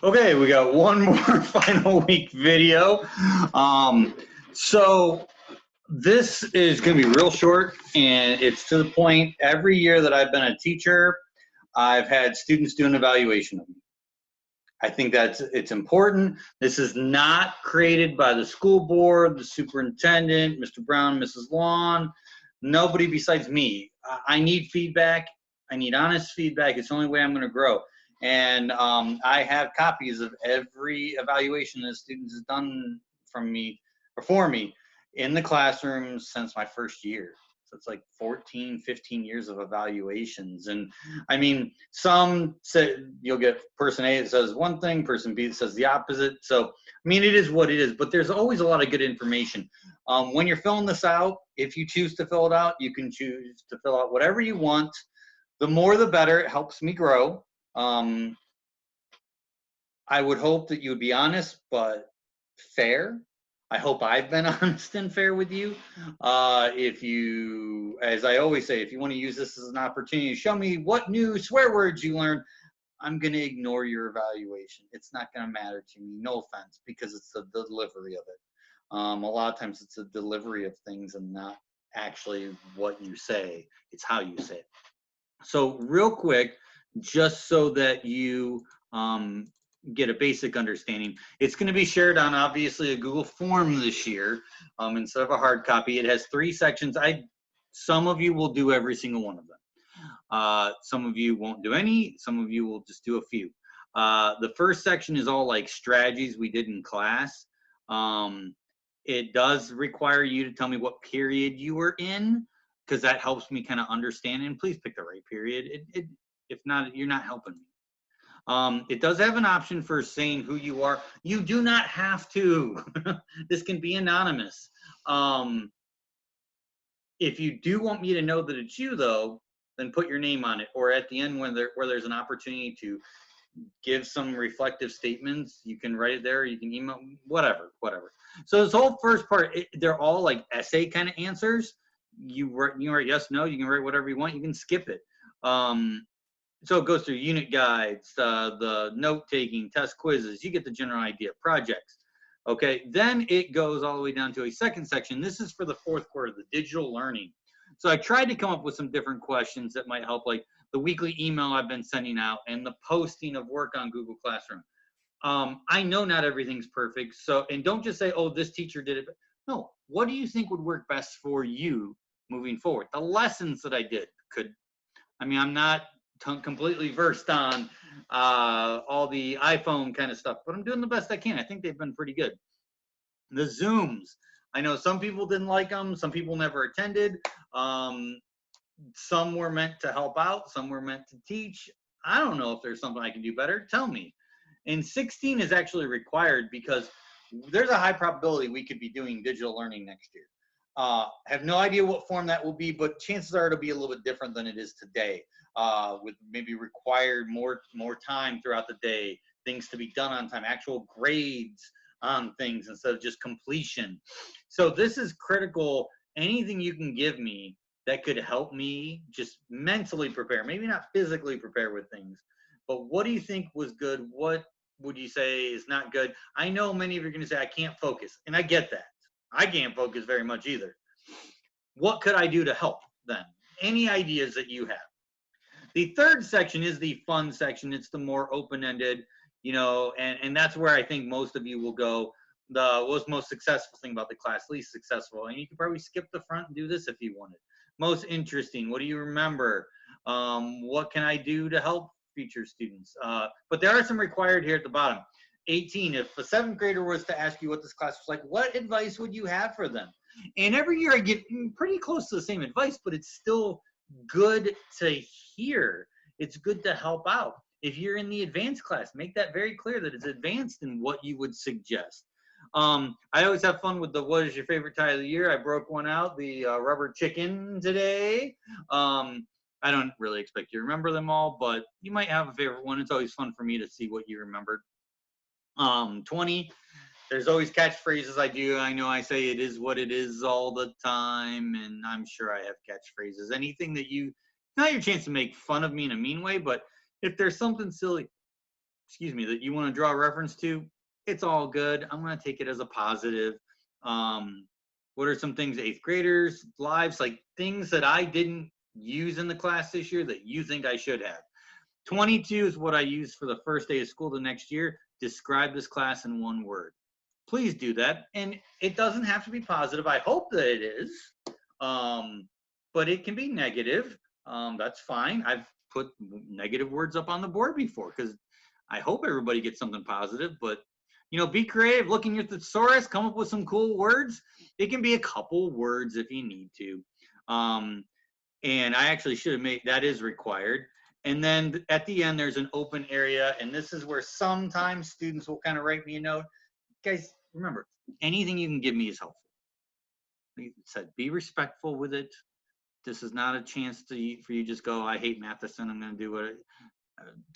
Okay, we got one more final week video. So this is going to be real short, and it's to the point. Every year that I've been a teacher, I've had students do an evaluation of me. I think it's important. This is not created by the school board, the superintendent, Mr. Brown, Mrs. Lawn, nobody besides me. I need feedback. I need honest feedback. It's the only way I'm going to grow. And I have copies of every evaluation that students has done from me or for me in the classroom since my first year. So it's like 14, 15 years of evaluations. And I mean, some say you'll get person A that says one thing, person B that says the opposite. So, I mean, it is what it is, but there's always a lot of good information. When you're filling this out, if you choose to fill it out, you can choose to fill out whatever you want. The more, the better. It helps me grow. I would hope that you would be honest, but fair. I hope I've been honest and fair with you. If you, as I always say, if you want to use this as an opportunity to show me what new swear words you learned, I'm going to ignore your evaluation. It's not going to matter to me. No offense, because it's the delivery of it. A lot of times it's a delivery of things and not actually what you say. It's how you say it. So real quick, just so that you get a basic understanding, it's going to be shared on obviously a Google form this year instead of a hard copy. It has 3 sections. Some of you will do every single one of them. Some of you won't do any. Some of you will just do a few. The first section is all like strategies we did in class. It does require you to tell me what period you were in, because that helps me kind of understand. And please pick the right period. If not, you're not helping me. It does have an option for saying who you are. You do not have to. This can be anonymous. If you do want me to know that it's you, though, then put your name on it. Or at the end, where there's an opportunity to give some reflective statements, you can write it there. You can email, whatever. So this whole first part, they're all like essay kind of answers. You write yes, no. You can write whatever you want. You can skip it. So it goes through unit guides, the note taking, test quizzes. You get the general idea. Projects. Okay. Then it goes all the way down to a second section. This is for the 4th quarter, the digital learning. So I tried to come up with some different questions that might help, like the weekly email I've been sending out and the posting of work on Google Classroom. I know not everything's perfect. So, and don't just say, oh, this teacher did it. No, what do you think would work best for you moving forward? The lessons that I did I'm not completely versed on all the iPhone kind of stuff, but I'm doing the best I can. I think they've been pretty good. The Zooms, I know some people didn't like them. Some people never attended. Some were meant to help out. Some were meant to teach. I don't know if there's something I can do better. Tell me. And 16 is actually required because there's a high probability we could be doing digital learning next year. Have no idea what form that will be, but chances are it'll be a little bit different than it is today, with maybe required more time throughout the day, things to be done on time, actual grades on things instead of just completion. So this is critical. Anything you can give me that could help me just mentally prepare, maybe not physically prepare with things, but what do you think was good? What would you say is not good? I know many of you are going to say, I can't focus, and I get that. I can't focus very much either. What could I do to help then? Any ideas that you have? The third section is the fun section. It's the more open-ended, and that's where I think most of you will go. What's most successful thing about the class, least successful, and you could probably skip the front and do this if you wanted. Most interesting, what do you remember? What can I do to help future students? But there are some required here at the bottom. 18, if a 7th grader was to ask you what this class was like, what advice would you have for them? And every year I get pretty close to the same advice, but it's still good to hear. It's good to help out. If you're in the advanced class, make that very clear that it's advanced in what you would suggest. I always have fun with the what is your favorite tie of the year. I broke one out, the rubber chicken today. I don't really expect you to remember them all, but you might have a favorite one. It's always fun for me to see what you remembered. 20, there's always catchphrases I do. I know I say it is what it is all the time, and I'm sure I have catchphrases. Anything that not your chance to make fun of me in a mean way, but if there's something silly, excuse me, that you want to draw a reference to, it's all good. I'm going to take it as a positive. What are some things, eighth graders, lives, like things that I didn't use in the class this year that you think I should have? 22 is what I used for the first day of school the next year. Describe this class in one word. Please do that. And it doesn't have to be positive. I hope that it is. But it can be negative. That's fine. I've put negative words up on the board before because I hope everybody gets something positive. But, you know, be creative. Look in your thesaurus. Come up with some cool words. It can be a couple words if you need to. And I actually should have made, that is required. And then at the end, there's an open area. And this is where sometimes students will kind of write me a note. Guys, remember, anything you can give me is helpful. Like I said, be respectful with it. This is not a chance for you just go, I hate Matheson, I'm going to do what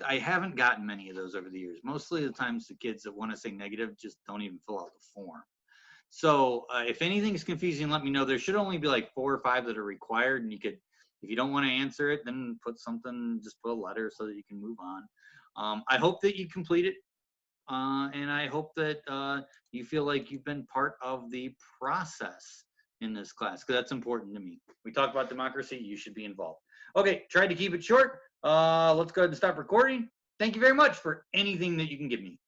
I haven't gotten many of those over the years. Mostly the times the kids that want to say negative just don't even fill out the form. So if anything is confusing, let me know. There should only be like 4 or 5 that are required, and you could, if you don't want to answer it, then put something, just put a letter so that you can move on. I hope that you complete it. And I hope that you feel like you've been part of the process in this class, because that's important to me. We talk about democracy, you should be involved. Okay, tried to keep it short. Let's go ahead and stop recording. Thank you very much for anything that you can give me.